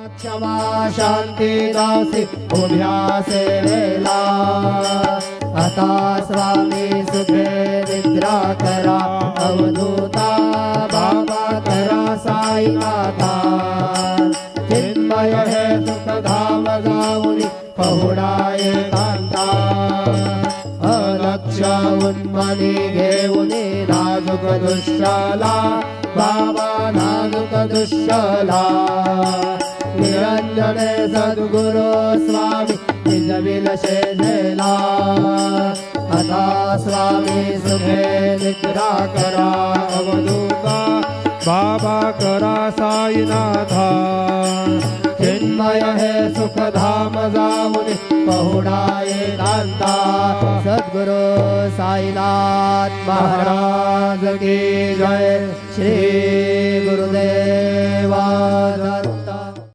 क्षमा शांती दासी उभ्या सेवेला आता स्वामी सुखे निद्रा करा अवधूता बाबा करा साई माता चिन्मय हे सुखधाम जाऊनी पहुडाये कांता अलक्ष उन्मनी घेऊनी नाजुक दुष्टला बाबा नाजुक दुष्टला निरंजने सद्गुरु स्वामी निज विलशे झेला आता स्वामी सुखे निद्रा करा अवधूता बाबा करा साईनाथा चिन्मय हे सुखधाम जाऊनी पहुडाये कांता सद्गुरु साईनाथ महाराज की जय श्री गुरुदेवा